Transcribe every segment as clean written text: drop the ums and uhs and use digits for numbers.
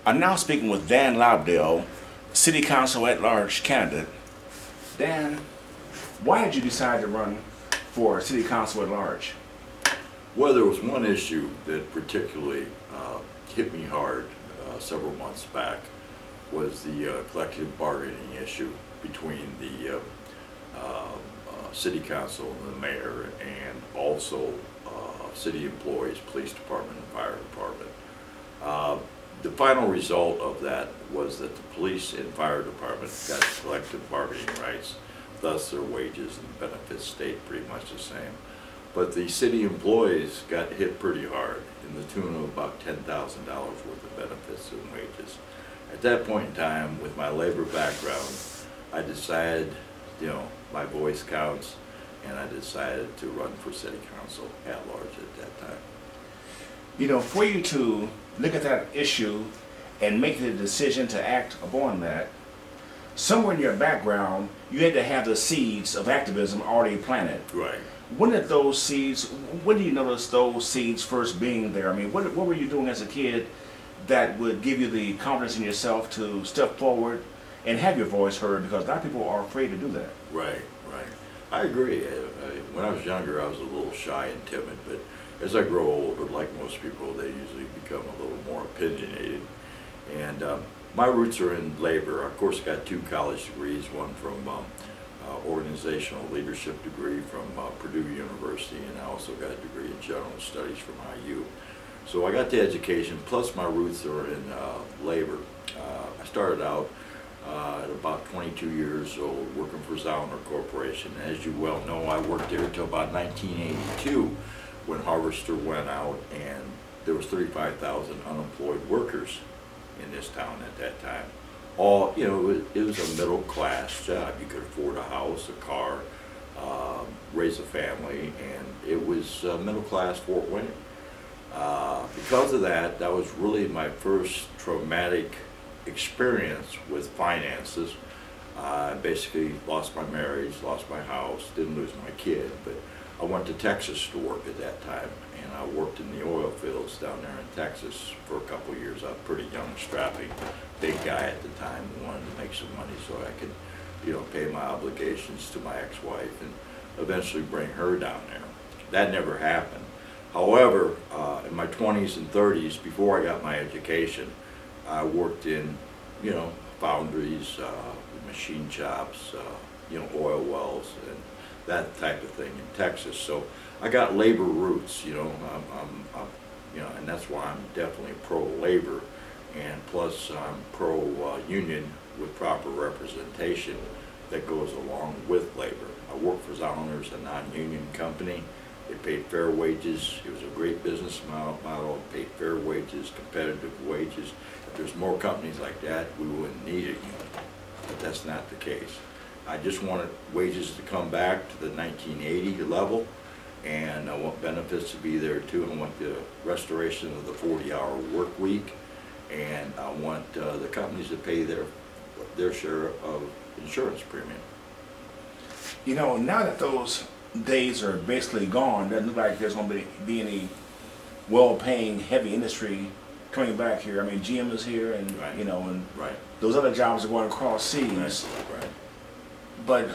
I'm now speaking with Dan Lobdell, City Council at-large candidate. Dan, why did you decide to run for City Council at-large? Well, there was one issue that particularly hit me hard several months back, was the collective bargaining issue between the City Council and the mayor, and also city employees, police department and fire department. The final result of that was that the police and fire department got collective bargaining rights, thus their wages and benefits stayed pretty much the same. But the city employees got hit pretty hard, in the tune of about $10,000 worth of benefits and wages. At that point in time, with my labor background, I decided, my voice counts, and I decided to run for city council at large at that time. For you to look at that issue and make the decision to act upon that, somewhere in your background, you had to have the seeds of activism already planted. Right. When did you notice those seeds first being there? I mean, what were you doing as a kid that would give you the confidence in yourself to step forward and have your voice heard? Because a lot of people are afraid to do that. Right, right. I agree. When I was younger, I was a little shy and timid, but as I grow older, like most people, they usually become a little more opinionated. And my roots are in labor. Of course, I got 2 college degrees, one from organizational leadership degree from Purdue University, and I also got a degree in general studies from IU. So I got the education, plus my roots are in labor. I started out at about 22 years old working for Zauner Corporation. As you well know, I worked there until about 1982 when Harvester went out, and there was 35,000 unemployed workers in this town at that time. All, it was a middle class job. You could afford a house, a car, raise a family, and it was middle class Fort Wayne. Because of that, that was really my first traumatic experience with finances. I basically lost my marriage, lost my house, didn't lose my kid, but I went to Texas to work at that time, and I worked in the oil fields down there in Texas for a couple of years. I was a pretty young, strapping, big guy at the time who wanted to make some money so I could, pay my obligations to my ex-wife and eventually bring her down there. That never happened. However, in my 20s and 30s, before I got my education, I worked in, foundries, machine shops, oil wells, and that type of thing in Texas. So I got labor roots, and that's why I'm definitely pro-labor, and plus I'm pro-union with proper representation that goes along with labor. I worked for Zauner's, a non-union company. They paid fair wages. It was a great business model. Paid fair wages, competitive wages. If there's more companies like that, we wouldn't need a union. But that's not the case. I just wanted wages to come back to the 1980 level, and I want benefits to be there too. I want the restoration of the 40-hour work week, and I want the companies to pay their share of insurance premium. Now that those days are basically gone, doesn't look like there's going to be any well-paying heavy industry coming back here. I mean, GM is here, and right. And right. those other jobs are going across seas. Right. But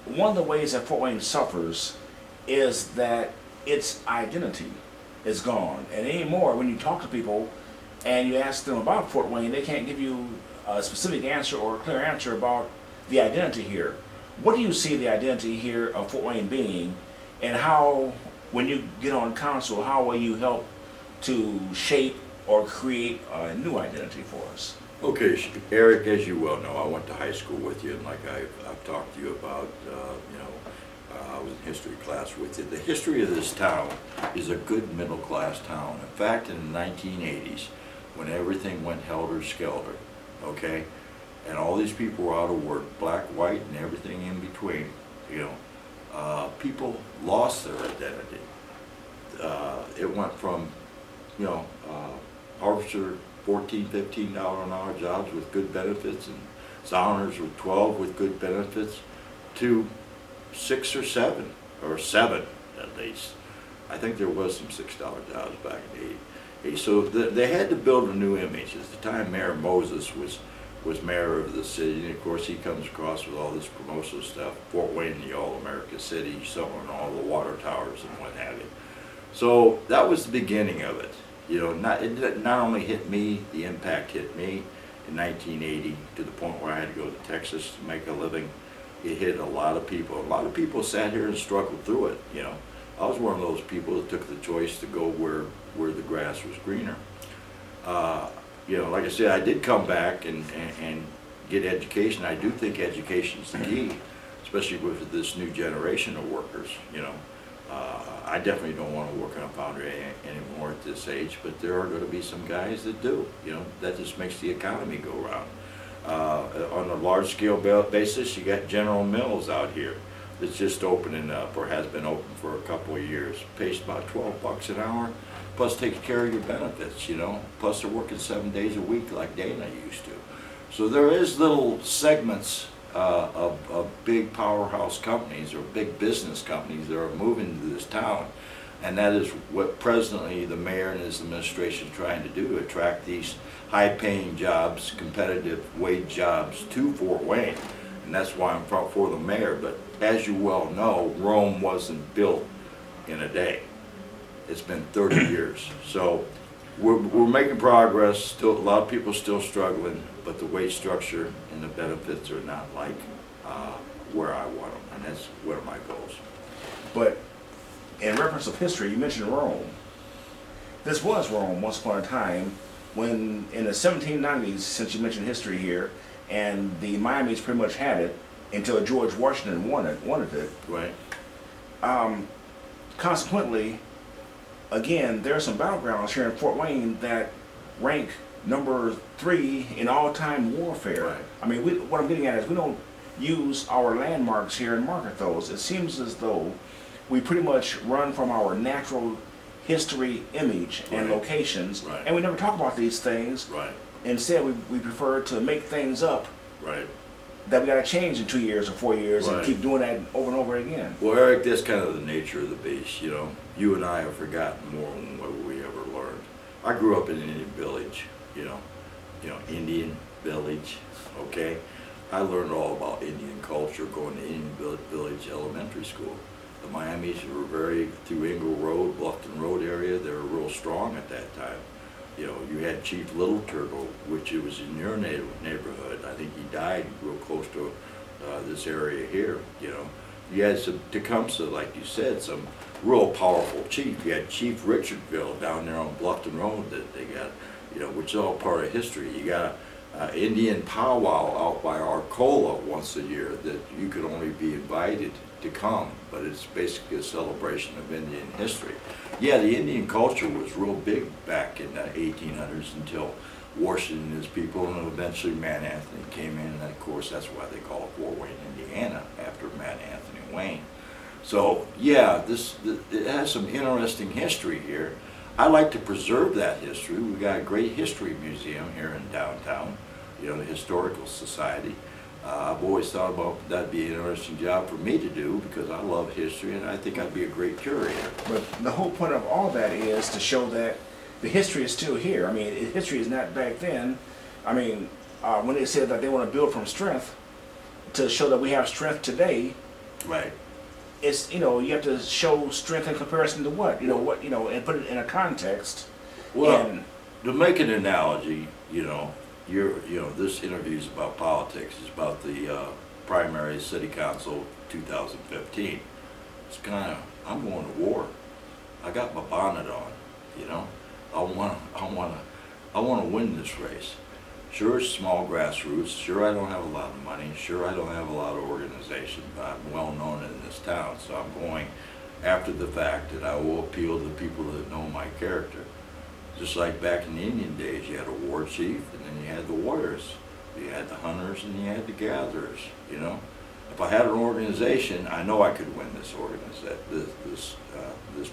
one of the ways that Fort Wayne suffers is that its identity is gone. And anymore, when you talk to people and you ask them about Fort Wayne, they can't give you a specific answer or a clear answer about the identity here. What do you see the identity here of Fort Wayne being, and how, when you get on council, how will you help to shape or create a new identity for us? Okay, Eric, as you well know, I went to high school with you, and like I've talked to you about, I was in history class with you. The history of this town is a good middle class town. In fact, in the 1980s, when everything went helter-skelter, okay, and all these people were out of work, black, white, and everything in between, people lost their identity. It went from, Harvester $14, $15 an hour jobs with good benefits, and Zauners with 12 with good benefits, to 6 or 7, or 7 at least. I think there was some $6 jobs back in the 80s. So they had to build a new image. At the time, Mayor Moses was mayor of the city, and of course he comes across with all this promotional stuff. Fort Wayne, the all-America city, showing all the water towers and what have you. So that was the beginning of it. You know, it not only hit me, the impact hit me in 1980 to the point where I had to go to Texas to make a living. It hit a lot of people. A lot of people sat here and struggled through it, you know. I was one of those people that took the choice to go where the grass was greener. You know, like I said, I did come back and get education. I do think education is the key, especially with this new generation of workers, you know. I definitely don't want to work in a foundry anymore at this age, but there are going to be some guys that do, you know. That just makes the economy go round. On a large-scale basis, you got General Mills out here that's just opening up, or has been open for a couple of years. Pays about $12 an hour, plus takes care of your benefits, you know. Plus they're working 7 days a week like Dana used to. So there is little segments of big powerhouse companies or big business companies that are moving to this town. And that is what presently the mayor and his administration is trying to do, attract these high-paying jobs, competitive wage jobs to Fort Wayne. And that's why I'm for the mayor. But as you well know, Rome wasn't built in a day. It's been 30 years. So we're making progress. Still, a lot of people still struggling, but the wage structure and the benefits are not like where I want them, and that's one of my goals. But in reference of history, you mentioned Rome. This was Rome once upon a time when, in the 1790s, since you mentioned history here, and the Miamis pretty much had it until George Washington wanted it. Right. Consequently, again, there are some battlegrounds here in Fort Wayne that rank number 3 in all-time warfare. Right. I mean, what I'm getting at is we don't use our landmarks here and market those. It seems as though we pretty much run from our natural history, image, and Right. locations, Right. and we never talk about these things. Right. Instead, we prefer to make things up Right. that we got to change in 2 years or 4 years and Right. keep doing that over and over again. Well, Eric, that's kind of the nature of the beast, you know. You and I have forgotten more than what we ever learned. I grew up in an Indian village, you know, Indian village, okay? I learned all about Indian culture going to Indian Village Elementary School. The Miamis were very, through Ingle Road, Bluffton Road area, they were real strong at that time. You know, you had Chief Little Turtle, which it was in your neighborhood. I think he died real close to this area here, you know. You had some Tecumseh, like you said, some real powerful chief. You had Chief Richardville down there on Bluffton Road that they got, you know, which is all part of history. You got Indian powwow out by Arcola once a year that you could only be invited to come, but it's basically a celebration of Indian history. Yeah, the Indian culture was real big back in the 1800s until Washington and his people, and eventually Matt Anthony came in, and of course that's why they call it Fort Wayne, Indiana, after Matt Anthony Wayne. So yeah, it has some interesting history here. I like to preserve that history. We've got a great history museum here in downtown, you know, the Historical Society. I've always thought about that'd be an interesting job for me to do because I love history and I think I'd be a great curator. But the whole point of all that is to show that the history is still here. I mean, history is not back then. I mean, when they said that they want to build from strength to show that we have strength today, Right. it's, you know, you have to show strength in comparison to what? You know, and put it in a context. Well, and, to make an analogy, you know, this interview is about politics. It's about the primary city council 2015. It's kind of, I'm going to war. I got my bonnet on, you know. I want to win this race. Sure, it's small grassroots. Sure, I don't have a lot of money. Sure, I don't have a lot of organization, but I'm well known in this town. So I'm going after the fact that I will appeal to the people that know my character. Just like back in the Indian days, you had a war chief, and then you had the warriors. You had the hunters, and you had the gatherers, you know. If I had an organization, I know I could win this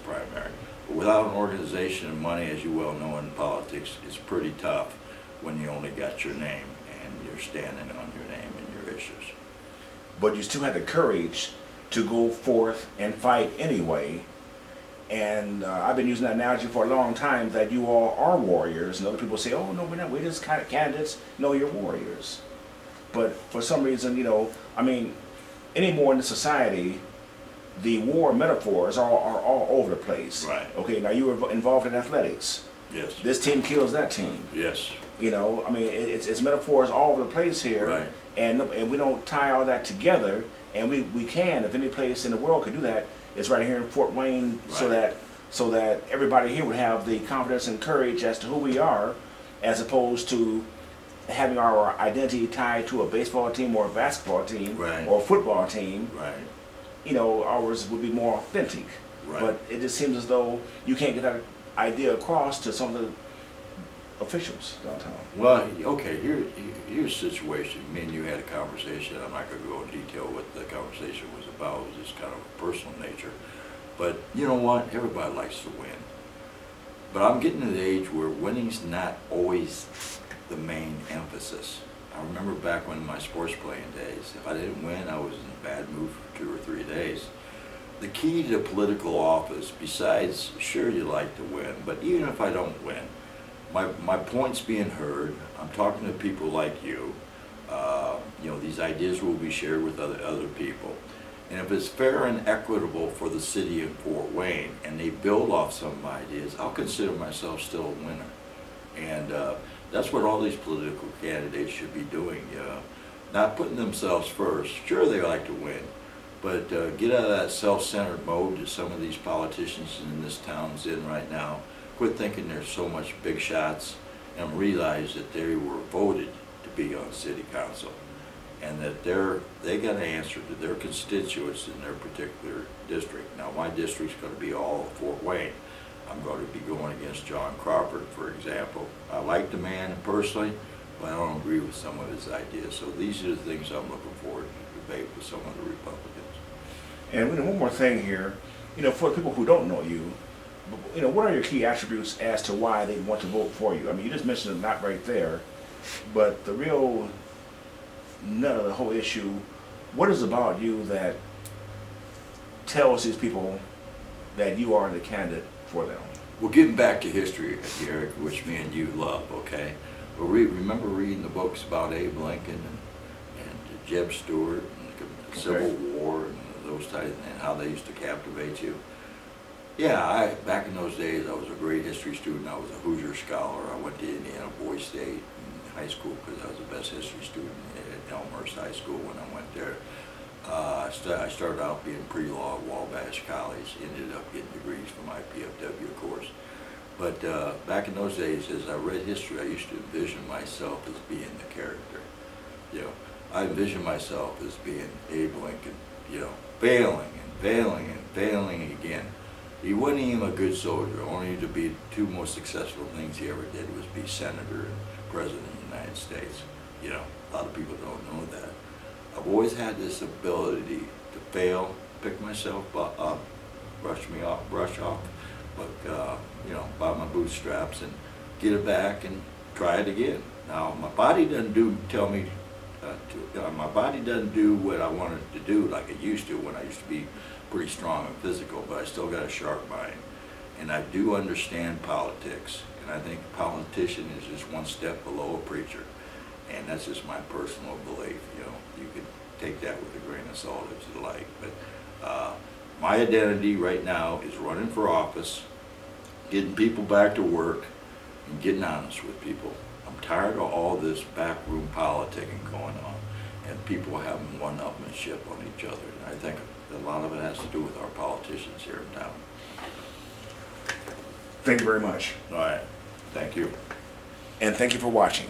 primary. But without an organization and money, as you well know in politics, it's pretty tough when you only got your name, and you're standing on your name and your issues. but you still had the courage to go forth and fight anyway. And I've been using that analogy for a long time, that you all are warriors, and other people say, oh no, we're not, we're just kind of candidates. No, you're warriors. But for some reason, you know, I mean, anymore in the society, the war metaphors are all over the place. Right. Okay, now you were involved in athletics. Yes. This team kills that team. Yes. You know, I mean, it's metaphors all over the place here. Right. And we don't tie all that together, and we can, if any place in the world could do that, it's right here in Fort Wayne. Right. so that everybody here would have the confidence and courage as to who we are, as opposed to having our identity tied to a baseball team or a basketball team. Right. Or a football team. Right. You know, ours would be more authentic. Right. But it just seems as though you can't get that idea across to some of the officials downtown. Well, okay, here's the situation. Me and you had a conversation. I'm not going to go in detail what the conversation was about. It was just kind of a personal nature. But you know what? Everybody likes to win. But I'm getting to the age where winning's not always the main emphasis. I remember back when in my sports playing days, if I didn't win, I was in a bad mood for 2 or 3 days. The key to political office, besides, sure you like to win, but even if I don't win, my point's being heard. I'm talking to people like you. You know, these ideas will be shared with other people. And if it's fair and equitable for the city of Fort Wayne, and they build off some ideas, I'll consider myself still a winner. And that's what all these political candidates should be doing. Not putting themselves first. Sure, they like to win, but get out of that self-centered mode that some of these politicians in this town's in right now. Quit thinking there's so much big shots, and realize that they were voted to be on city council, and that they got to answer to their constituents in their particular district. Now, my district's going to be all of Fort Wayne. I'm going to be going against John Crawford, for example. I like the man personally, but I don't agree with some of his ideas. So these are the things I'm looking forward to debate with some of the Republicans. And one more thing here, you know, for people who don't know you, you know, what are your key attributes as to why they want to vote for you? I mean, you just mentioned it not right there, but the real nut of the whole issue, what is about you that tells these people that you are the candidate for them? Well, getting back to history, Eric, which me and you love, okay? Well, remember reading the books about Abe Lincoln and Jeb Stuart and the Civil War and those types, and how they used to captivate you? Yeah, back in those days, I was a great history student. I was a Hoosier Scholar. I went to Indiana Boys State in high school because I was the best history student at Elmhurst High School when I went there. I started out being pre-law at Wabash College, ended up getting degrees from my PFW course. But back in those days, as I read history, I used to envision myself as being the character. You know, I envisioned myself as being Abe Lincoln, you know, failing and failing and failing again. He wasn't even a good soldier. Only to be the 2 most successful things he ever did was be senator and president of the United States. You know, a lot of people don't know that. I've always had this ability to fail, pick myself up, brush off, but you know, by my bootstraps and get it back and try it again. Now, my body doesn't my body doesn't do what I wanted to do like it used to when I used to be pretty strong and physical, but I still got a sharp mind. And I do understand politics, and I think a politician is just 1 step below a preacher. And that's just my personal belief. You know, you could take that with a grain of salt if you like. But my identity right now is running for office, getting people back to work, and getting honest with people. I'm tired of all this backroom politicking going on, and people having one-upmanship on each other. And I think a lot of it has to do with our politicians here in town. Thank you very much. All right. Thank you. And thank you for watching.